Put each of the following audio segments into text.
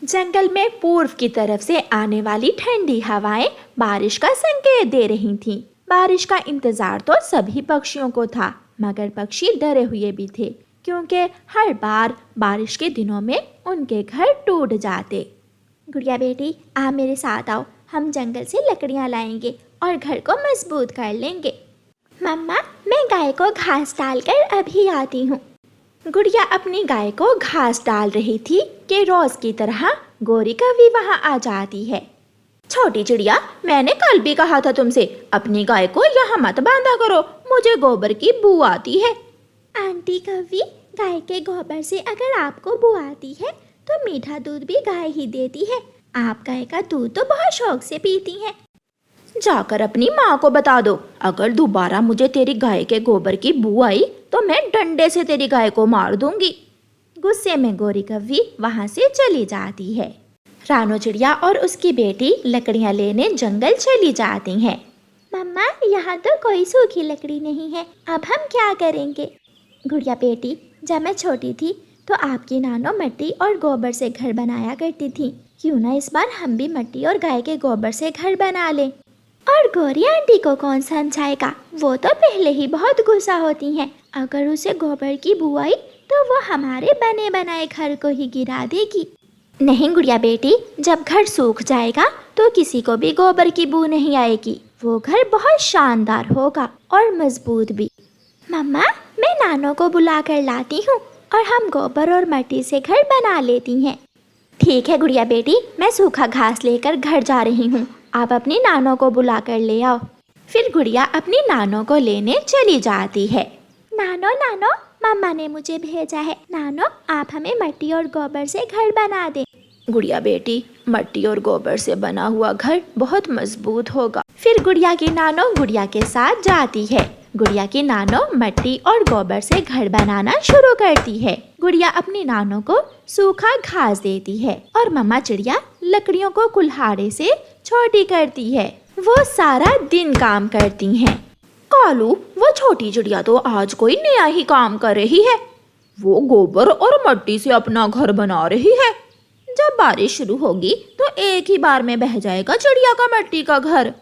जंगल में पूर्व की तरफ से आने वाली ठंडी हवाएं बारिश का संकेत दे रही थीं। बारिश का इंतजार तो सभी पक्षियों को था, मगर पक्षी डरे हुए भी थे, क्योंकि हर बार बारिश के दिनों में उनके घर टूट जाते। गुड़िया बेटी, आप मेरे साथ आओ, हम जंगल से लकड़ियाँ लाएंगे और घर को मजबूत कर लेंगे। मम्मा, मैं गाय को घास डालकर अभी आती हूँ। गुड़िया अपनी गाय को घास डाल रही थी कि रोज की तरह गोरी कभी वहाँ आ जाती है। छोटी चिड़िया, मैंने कल भी कहा था तुमसे अपनी गाय को यहाँ मत बांधा करो, मुझे गोबर की बू आती है। आंटी कवि, गाय के गोबर से अगर आपको बू आती है तो मीठा दूध भी गाय ही देती है। आप गाय का दूध तो बहुत शौक से पीती हैं। जाकर अपनी माँ को बता दो, अगर दोबारा मुझे तेरी गाय के गोबर की बू आई तो मैं डंडे से तेरी गाय को मार दूंगी। गुस्से में गोरी कव्वी वहाँ से चली जाती है। रानो चिड़िया और उसकी बेटी लकड़ियाँ लेने जंगल चली जाती हैं। मम्मा, यहाँ तो कोई सूखी लकड़ी नहीं है, अब हम क्या करेंगे? गुड़िया बेटी, जब मैं छोटी थी तो आपकी नानो मिट्टी और गोबर से घर बनाया करती थी। क्यों ना इस बार हम भी मिट्टी और गाय के गोबर से घर बना लें। और गौरी आंटी को कौन समझाएगा, वो तो पहले ही बहुत गुस्सा होती हैं। अगर उसे गोबर की बू आई तो वो हमारे बने बनाए घर को ही गिरा देगी। नहीं गुड़िया बेटी, जब घर सूख जाएगा तो किसी को भी गोबर की बू नहीं आएगी। वो घर बहुत शानदार होगा और मजबूत भी। मम्मा, मैं नानो को बुला कर लाती हूँ और हम गोबर और मिट्टी से घर बना लेती हैं। ठीक है गुड़िया बेटी, मैं सूखा घास लेकर घर जा रही हूँ, आप अपनी नानो को बुला कर ले आओ। फिर गुड़िया अपनी नानो को लेने चली जाती है। नानो नानो, मम्मा ने मुझे भेजा है। नानो, आप हमें मिट्टी और गोबर से घर बना दें। गुड़िया बेटी, मिट्टी और गोबर से बना हुआ घर बहुत मजबूत होगा। फिर गुड़िया की नानो गुड़िया के साथ जाती है। गुड़िया की नानो मिट्टी और गोबर से घर बनाना शुरू करती है। गुड़िया अपनी नानो को सूखा घास देती है और मम्मा चिड़िया लकड़ियों को कुल्हाड़े से छोटी करती है। वो सारा दिन काम करती हैं। कालू, वो छोटी चिड़िया तो आज कोई नया ही काम कर रही है। वो गोबर और मिट्टी से अपना घर बना रही है। जब बारिश शुरू होगी तो एक ही बार में बह जाएगा चिड़िया का मिट्टी का घर।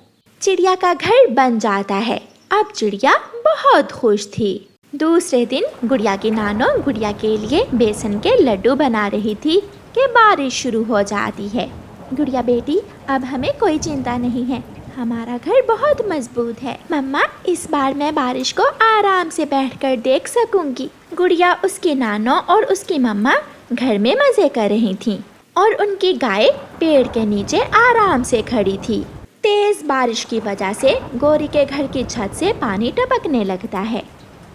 चिड़िया का घर बन जाता है। अब चिड़िया बहुत खुश थी। दूसरे दिन गुड़िया की नानो गुड़िया के लिए बेसन के लड्डू बना रही थी कि बारिश शुरू हो जाती है। गुड़िया बेटी, अब हमें कोई चिंता नहीं है, हमारा घर बहुत मजबूत है। मम्मा, इस बार मैं बारिश को आराम से बैठकर देख सकूंगी। गुड़िया, उसकी नानो और उसकी मम्मा घर में मजे कर रही थीं और उनकी गाय पेड़ के नीचे आराम से खड़ी थी। तेज बारिश की वजह से गोरी के घर की छत से पानी टपकने लगता है।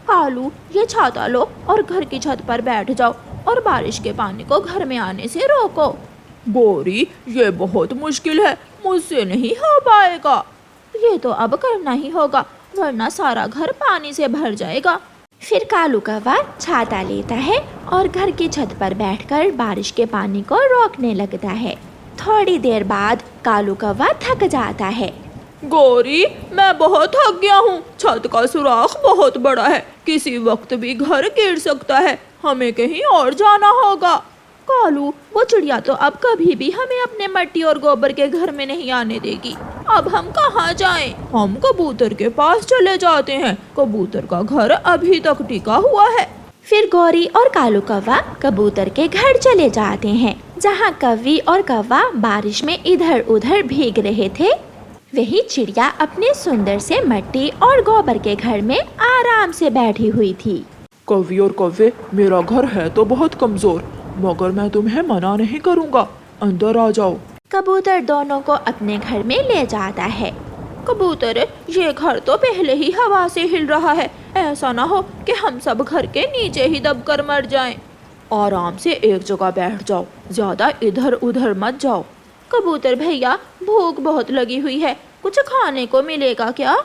कालू, ये छाता लो और घर की छत पर बैठ जाओ और बारिश के पानी को घर में आने से रोको। गोरी, ये बहुत मुश्किल है, मुझसे नहीं हो पाएगा। ये तो अब करना ही होगा, वरना सारा घर पानी से भर जाएगा। फिर कालू कौवा छाता लेता है और घर की छत पर बैठकर बारिश के पानी को रोकने लगता है। थोड़ी देर बाद कालू कौवा थक जाता है। गोरी, मैं बहुत थक गया हूँ, छत का सुराख बहुत बड़ा है, किसी वक्त भी घर गिर सकता है, हमें कहीं और जाना होगा। कालू, वो चिड़िया तो अब कभी भी हमें अपने मिट्टी और गोबर के घर में नहीं आने देगी। अब हम कहाँ जाएं? हम कबूतर के पास चले जाते हैं, कबूतर का घर अभी तक टिका हुआ है। फिर गौरी और कालू कौवा कबूतर के घर चले जाते हैं, जहाँ कव्वी और कौवा बारिश में इधर उधर भीग रहे थे। वही चिड़िया अपने सुंदर से मिट्टी और गोबर के घर में आराम से बैठी हुई थी। कव्वी और कौवे, मेरा घर है तो बहुत कमजोर, मगर मैं तुम्हें मना नहीं करूँगा, अंदर आ जाओ। कबूतर दोनों को अपने घर में ले जाता है। कबूतर, ये घर तो पहले ही हवा से हिल रहा है, ऐसा ना हो कि हम सब घर के नीचे ही दबकर मर जाएं। आराम से एक जगह बैठ जाओ, ज्यादा इधर उधर मत जाओ। कबूतर भैया, भूख बहुत लगी हुई है, कुछ खाने को मिलेगा क्या?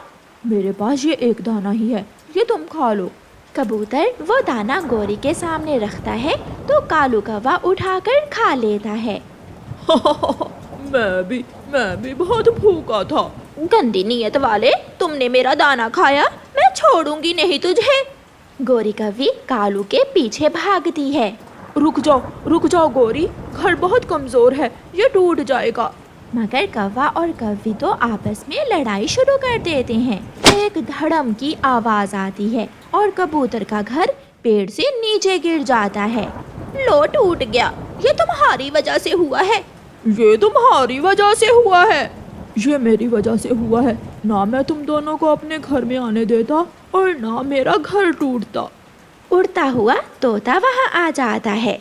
मेरे पास ये एक दाना ही है, ये तुम खा लो। कबूतर वो दाना गोरी के सामने रखता है तो कालू कौवा उठाकर खा लेता है। मैं भी बहुत भूखा था। गंदी नीयत वाले, तुमने मेरा दाना खाया, मैं छोड़ूंगी नहीं तुझे। गोरी कव्वी कालू के पीछे भागती है। रुक जाओ गोरी, घर बहुत कमजोर है, ये टूट जाएगा। मगर कौवा और कौवी तो आपस में लड़ाई शुरू कर देते हैं। एक धड़म की आवाज आती है और कबूतर का घर पेड़ से नीचे गिर जाता है। लो टूट गया, ये तुम्हारी वजह से हुआ है। ये तुम्हारी वजह से हुआ है। ये मेरी वजह से हुआ है। ना मैं तुम दोनों को अपने घर में आने देता और ना मेरा घर टूटता। उड़ता हुआ तोता वहाँ आ जाता है।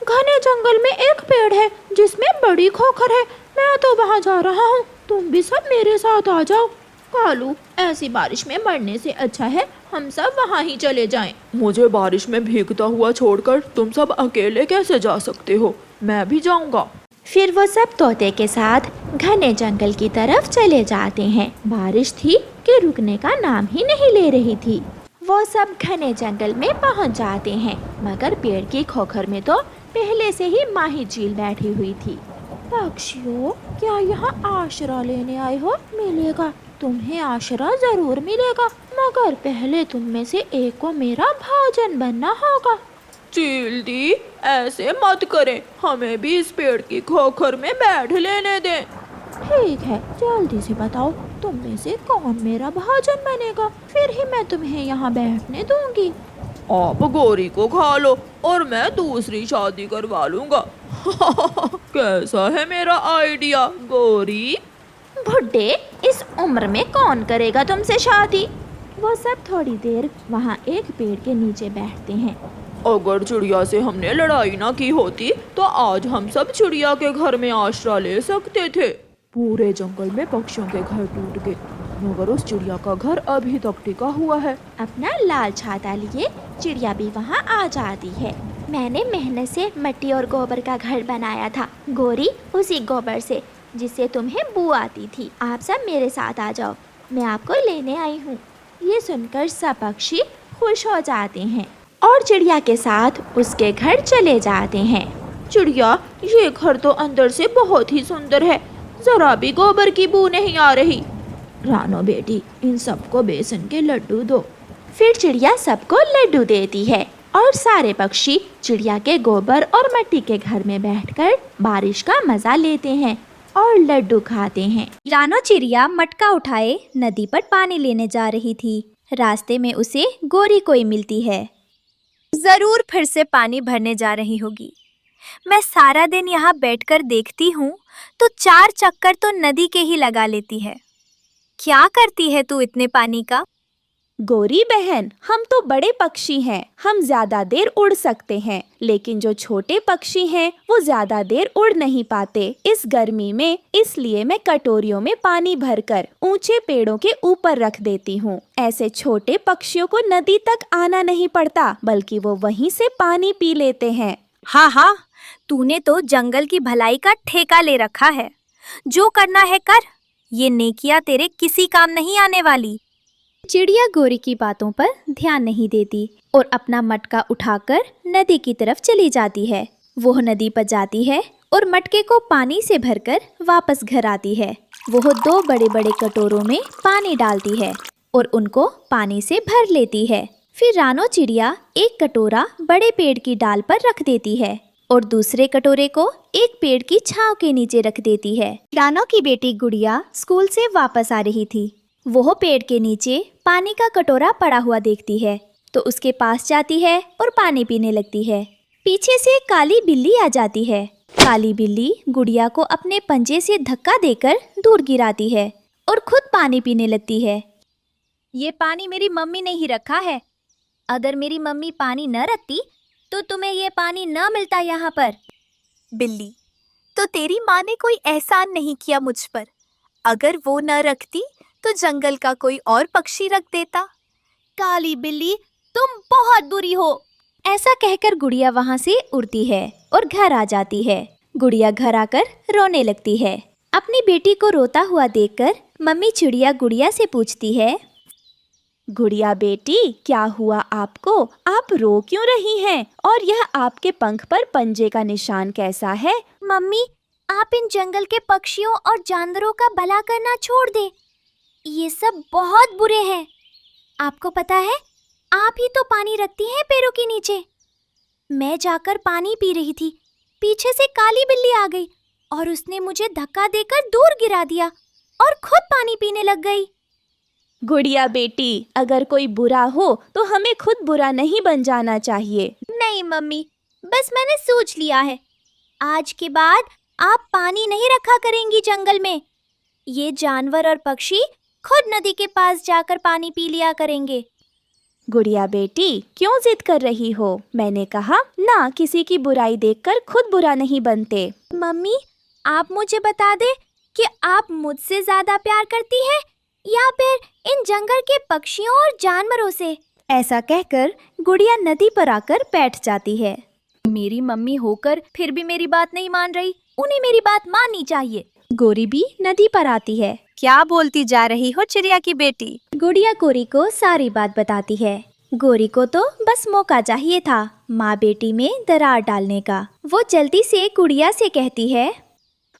घने जंगल में एक पेड़ है जिसमें बड़ी खोखर है। मैं तो वहाँ जा रहा हूँ, तुम भी सब मेरे साथ आ जाओ। कालू, ऐसी बारिश में मरने से अच्छा है हम सब वहाँ ही चले जाएं। मुझे बारिश में भीगता हुआ छोड़कर तुम सब अकेले कैसे जा सकते हो? मैं भी जाऊंगा। फिर वो सब तोते के साथ घने जंगल की तरफ चले जाते हैं। बारिश थी कि रुकने का नाम ही नहीं ले रही थी। वो सब घने जंगल में पहुंच जाते हैं, मगर पेड़ की खोखर में तो पहले से ही माही चील बैठी हुई थी। पक्षियों, क्या यहाँ आश्रय लेने आए हो? मिलेगा, तुम्हें आश्रय जरूर मिलेगा, मगर पहले तुम में से एक को मेरा भोजन बनना होगा। चील दी, ऐसे मत करें, हमें भी इस पेड़ की खोखर में बैठ लेने दें। ठीक है, जल्दी से बताओ तुम में से कौन मेरा भोजन बनेगा, फिर ही मैं तुम्हें यहाँ बैठने दूंगी। आप गोरी को खा लो और मैं दूसरी शादी करवा लूंगा। कैसा है मेरा आइडिया गोरी? बुड्ढे, इस उम्र में कौन करेगा तुमसे शादी? वो सब थोड़ी देर वहाँ एक पेड़ के नीचे बैठते हैं। अगर चिड़िया से हमने लड़ाई ना की होती तो आज हम सब चिड़िया के घर में आश्रय ले सकते थे। पूरे जंगल में पक्षियों के घर टूट गए, मगर उस चिड़िया का घर अभी तक टिका हुआ है। अपना लाल छाता लिए चिड़िया भी वहाँ आ जाती है। मैंने मेहनत से मिट्टी और गोबर का घर बनाया था गोरी, उसी गोबर से जिससे तुम्हें बू आती थी। आप सब मेरे साथ आ जाओ, मैं आपको लेने आई हूँ। ये सुनकर सब पक्षी खुश हो जाते हैं और चिड़िया के साथ उसके घर चले जाते हैं। चिड़िया, ये घर तो अंदर से बहुत ही सुंदर है, जरा भी गोबर की बू नहीं आ रही। रानो बेटी, इन सबको बेसन के लड्डू दो। फिर चिड़िया सबको लड्डू देती है और सारे पक्षी चिड़िया के गोबर और मिट्टी के घर में बैठकर बारिश का मजा लेते हैं और लड्डू खाते हैं। रानो चिड़िया मटका उठाए नदी पर पानी लेने जा रही थी। रास्ते में उसे गोरी कोई मिलती है। जरूर फिर से पानी भरने जा रही होगी। मैं सारा दिन यहाँ बैठकर देखती हूँ तो 4 चक्कर तो नदी के ही लगा लेती है। क्या करती है तू इतने पानी का? गोरी बहन, हम तो बड़े पक्षी हैं, हम ज्यादा देर उड़ सकते हैं, लेकिन जो छोटे पक्षी हैं वो ज्यादा देर उड़ नहीं पाते इस गर्मी में, इसलिए मैं कटोरियों में पानी भरकर ऊंचे पेड़ों के ऊपर रख देती हूँ। ऐसे छोटे पक्षियों को नदी तक आना नहीं पड़ता, बल्कि वो वहीं से पानी पी लेते हैं। हाँ हाँ, तूने तो जंगल की भलाई का ठेका ले रखा है। जो करना है कर, ये नेकियां तेरे किसी काम नहीं आने वाली। चिड़िया गोरी की बातों पर ध्यान नहीं देती और अपना मटका उठाकर नदी की तरफ चली जाती है। वो नदी पर जाती है और मटके को पानी से भरकर वापस घर आती है। वो 2 बड़े बड़े कटोरों में पानी डालती है और उनको पानी से भर लेती है। फिर रानो चिड़िया एक कटोरा बड़े पेड़ की डाल पर रख देती है और दूसरे कटोरे को एक पेड़ की छांव के नीचे रख देती है। रानो की बेटी गुड़िया स्कूल से वापस आ रही थी। वो पेड़ के नीचे पानी का कटोरा पड़ा हुआ देखती है तो उसके पास जाती है और पानी पीने लगती है। पीछे से काली बिल्ली आ जाती है। काली बिल्ली गुड़िया को अपने पंजे से धक्का देकर दूर गिराती है और खुद पानी पीने लगती है। ये पानी मेरी मम्मी ने ही रखा है। अगर मेरी मम्मी पानी न रखती तो तुम्हें ये पानी न मिलता यहाँ पर। बिल्ली, तो तेरी माँ ने कोई एहसान नहीं किया मुझ पर। अगर वो न रखती तो जंगल का कोई और पक्षी रख देता। काली बिल्ली, तुम बहुत बुरी हो। ऐसा कहकर गुड़िया वहाँ से उड़ती है और घर आ जाती है। गुड़िया घर आकर रोने लगती है। अपनी बेटी को रोता हुआ देखकर मम्मी चिड़िया गुड़िया से पूछती है, गुड़िया बेटी, क्या हुआ आपको? आप रो क्यों रही हैं? और यह आपके पंख पर पंजे का निशान कैसा है? मम्मी, आप इन जंगल के पक्षियों और जानवरों का भला करना छोड़ दे। ये सब बहुत बुरे हैं। आपको पता है, आप ही तो पानी रखती हैं पेड़ों के नीचे। मैं जाकर पानी पी रही थी, पीछे से काली बिल्ली आ गई और उसने मुझे धक्का देकर दूर गिरा दिया और खुद पानी पीने लग गई। गुड़िया बेटी, अगर कोई बुरा हो तो हमें खुद बुरा नहीं बन जाना चाहिए। नहीं मम्मी, बस मैंने सोच लिया है, आज के बाद आप पानी नहीं रखा करेंगी जंगल में। ये जानवर और पक्षी खुद नदी के पास जाकर पानी पी लिया करेंगे। गुड़िया बेटी, क्यों जिद कर रही हो? मैंने कहा ना, किसी की बुराई देखकर खुद बुरा नहीं बनते। मम्मी, आप मुझे बता दे कि आप मुझसे ज्यादा प्यार करती है या फिर इन जंगल के पक्षियों और जानवरों से? ऐसा कहकर गुड़िया नदी पर आकर बैठ जाती है। मेरी मम्मी होकर फिर भी मेरी बात नहीं मान रही, उन्हें मेरी बात माननी चाहिए। गोरी भी नदी पर आती है। क्या बोलती जा रही हो चिड़िया की बेटी? गुड़िया गोरी को सारी बात बताती है। गोरी को तो बस मौका चाहिए था माँ बेटी में दरार डालने का। वो जल्दी से गुड़िया से कहती है,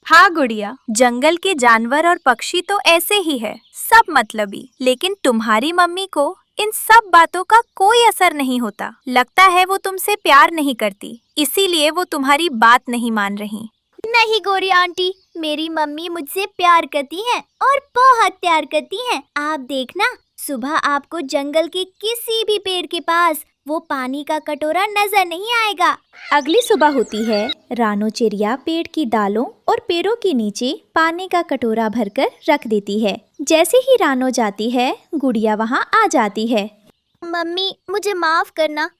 हाँ गुड़िया, जंगल के जानवर और पक्षी तो ऐसे ही है, सब मतलबी। लेकिन तुम्हारी मम्मी को इन सब बातों का कोई असर नहीं होता। लगता है वो तुमसे प्यार नहीं करती, इसीलिए वो तुम्हारी बात नहीं मान रही। नहीं गोरी आंटी, मेरी मम्मी मुझसे प्यार करती हैं और बहुत प्यार करती हैं। आप देखना, सुबह आपको जंगल के किसी भी पेड़ के पास वो पानी का कटोरा नजर नहीं आएगा। अगली सुबह होती है। रानो चिड़िया पेड़ की डालों और पेड़ों के नीचे पानी का कटोरा भरकर रख देती है। जैसे ही रानो जाती है, गुड़िया वहाँ आ जाती है। मम्मी, मुझे माफ करना,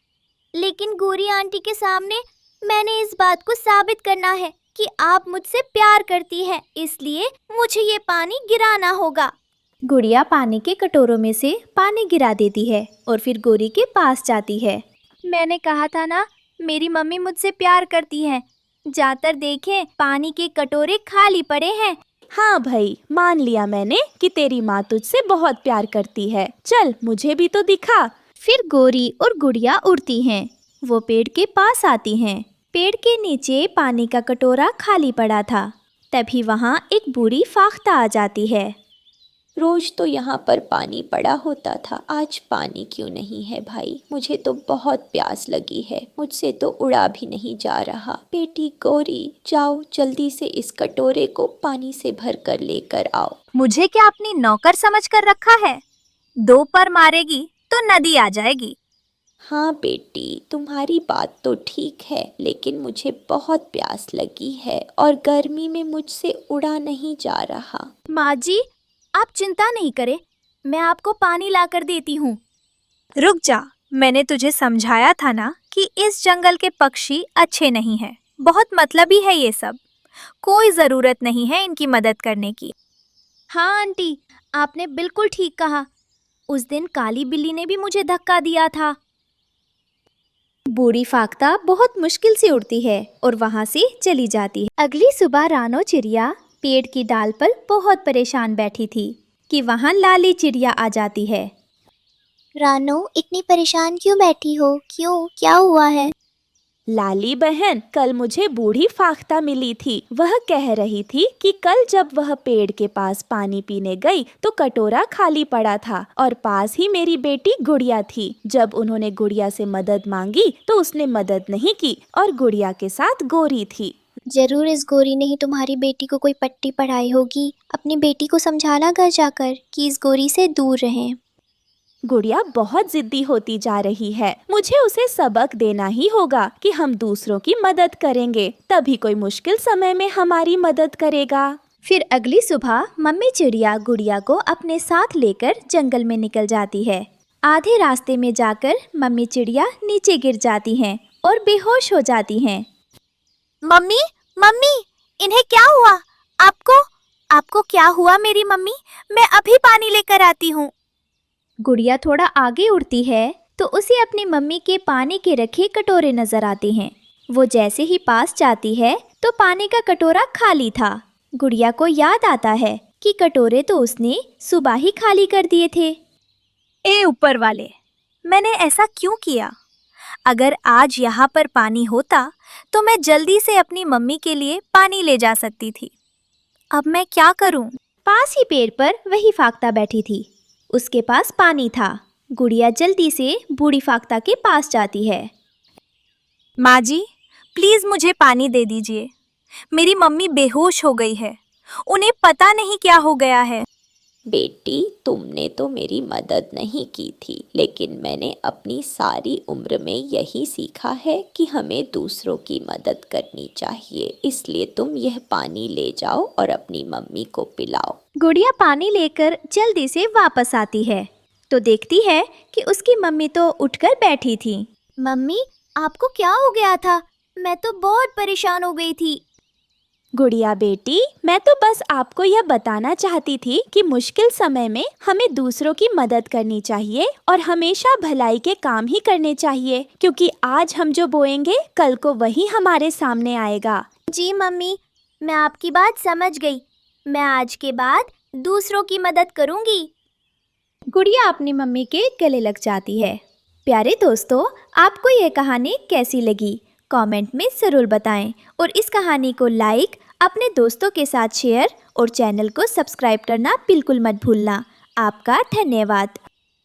लेकिन गोरी आंटी के सामने मैंने इस बात को साबित करना है कि आप मुझसे प्यार करती हैं, इसलिए मुझे ये पानी गिराना होगा। गुड़िया पानी के कटोरों में से पानी गिरा देती है और फिर गोरी के पास जाती है। मैंने कहा था ना, मेरी मम्मी मुझसे प्यार करती हैं। जाकर देखें, पानी के कटोरे खाली पड़े हैं। हाँ भाई, मान लिया मैंने कि तेरी माँ तुझसे बहुत प्यार करती है। चल मुझे भी तो दिखा। फिर गोरी और गुड़िया उड़ती हैं। वो पेड़ के पास आती हैं। पेड़ के नीचे पानी का कटोरा खाली पड़ा था। तभी वहाँ एक बूढ़ी फाख्ता आ जाती है। रोज तो यहाँ पर पानी पड़ा होता था, आज पानी क्यों नहीं है भाई? मुझे तो बहुत प्यास लगी है, मुझसे तो उड़ा भी नहीं जा रहा। बेटी गौरी, जाओ जल्दी से इस कटोरे को पानी से भर कर लेकर आओ। मुझे क्या अपनी नौकर समझ कर रखा है? 2 पर मारेगी तो नदी आ जाएगी। हाँ बेटी, तुम्हारी बात तो ठीक है, लेकिन मुझे बहुत प्यास लगी है और गर्मी में मुझसे उड़ा नहीं जा रहा। माँ जी, आप चिंता नहीं करें, मैं आपको पानी लाकर देती हूँ। रुक जा, मैंने तुझे समझाया था ना कि इस जंगल के पक्षी अच्छे नहीं हैं। बहुत मतलबी है ये सब, कोई ज़रूरत नहीं है इनकी मदद करने की। हाँ आंटी, आपने बिल्कुल ठीक कहा। उस दिन काली बिल्ली ने भी मुझे धक्का दिया था। बूढ़ी फाख्ता बहुत मुश्किल से उड़ती है और वहाँ से चली जाती है। अगली सुबह रानो चिड़िया पेड़ की डाल पर बहुत परेशान बैठी थी कि वहाँ लाली चिड़िया आ जाती है। रानो, इतनी परेशान क्यों बैठी हो? क्यों, क्या हुआ है? लाली बहन, कल मुझे बूढ़ी फाख्ता मिली थी। वह कह रही थी कि कल जब वह पेड़ के पास पानी पीने गई तो कटोरा खाली पड़ा था और पास ही मेरी बेटी गुड़िया थी। जब उन्होंने गुड़िया से मदद मांगी तो उसने मदद नहीं की और गुड़िया के साथ गोरी थी। जरूर इस गोरी ने ही तुम्हारी बेटी को कोई पट्टी पढ़ाई होगी। अपनी बेटी को समझाना घर जाकर कि इस गोरी से दूर रहें। गुड़िया बहुत जिद्दी होती जा रही है। मुझे उसे सबक देना ही होगा कि हम दूसरों की मदद करेंगे, तभी कोई मुश्किल समय में हमारी मदद करेगा। फिर अगली सुबह मम्मी चिड़िया गुड़िया को अपने साथ लेकर जंगल में निकल जाती है। आधे रास्ते में जाकर मम्मी चिड़िया नीचे गिर जाती हैं और बेहोश हो जाती हैं। मम्मी, मम्मी, इन्हें क्या हुआ? आपको क्या हुआ मेरी मम्मी? मैं अभी पानी लेकर आती हूँ। गुड़िया थोड़ा आगे उड़ती है तो उसे अपनी मम्मी के पानी के रखे कटोरे नजर आते हैं। वो जैसे ही पास जाती है तो पानी का कटोरा खाली था। गुड़िया को याद आता है कि कटोरे तो उसने सुबह ही खाली कर दिए थे। ए ऊपर वाले, मैंने ऐसा क्यों किया? अगर आज यहाँ पर पानी होता तो मैं जल्दी से अपनी मम्मी के लिए पानी ले जा सकती थी। अब मैं क्या करूं? पास ही पेड़ पर वही फाख्ता बैठी थी। उसके पास पानी था। गुड़िया जल्दी से बूढ़ी फाख्ता के पास जाती है। माँ जी, प्लीज मुझे पानी दे दीजिए। मेरी मम्मी बेहोश हो गई है। उन्हें पता नहीं क्या हो गया है। बेटी, तुमने तो मेरी मदद नहीं की थी, लेकिन मैंने अपनी सारी उम्र में यही सीखा है कि हमें दूसरों की मदद करनी चाहिए। इसलिए तुम यह पानी ले जाओ और अपनी मम्मी को पिलाओ। गुड़िया पानी लेकर जल्दी से वापस आती है तो देखती है कि उसकी मम्मी तो उठकर बैठी थी। मम्मी, आपको क्या हो गया था? मैं तो बहुत परेशान हो गई थी। गुड़िया बेटी, मैं तो बस आपको यह बताना चाहती थी कि मुश्किल समय में हमें दूसरों की मदद करनी चाहिए और हमेशा भलाई के काम ही करने चाहिए, क्योंकि आज हम जो बोएंगे कल को वही हमारे सामने आएगा। जी मम्मी, मैं आपकी बात समझ गई। मैं आज के बाद दूसरों की मदद करूंगी। गुड़िया अपनी मम्मी के गले लग जाती है। प्यारे दोस्तों, आपको ये कहानी कैसी लगी? कमेंट में ज़रूर बताएं और इस कहानी को लाइक, अपने दोस्तों के साथ शेयर और चैनल को सब्सक्राइब करना बिल्कुल मत भूलना। आपका धन्यवाद।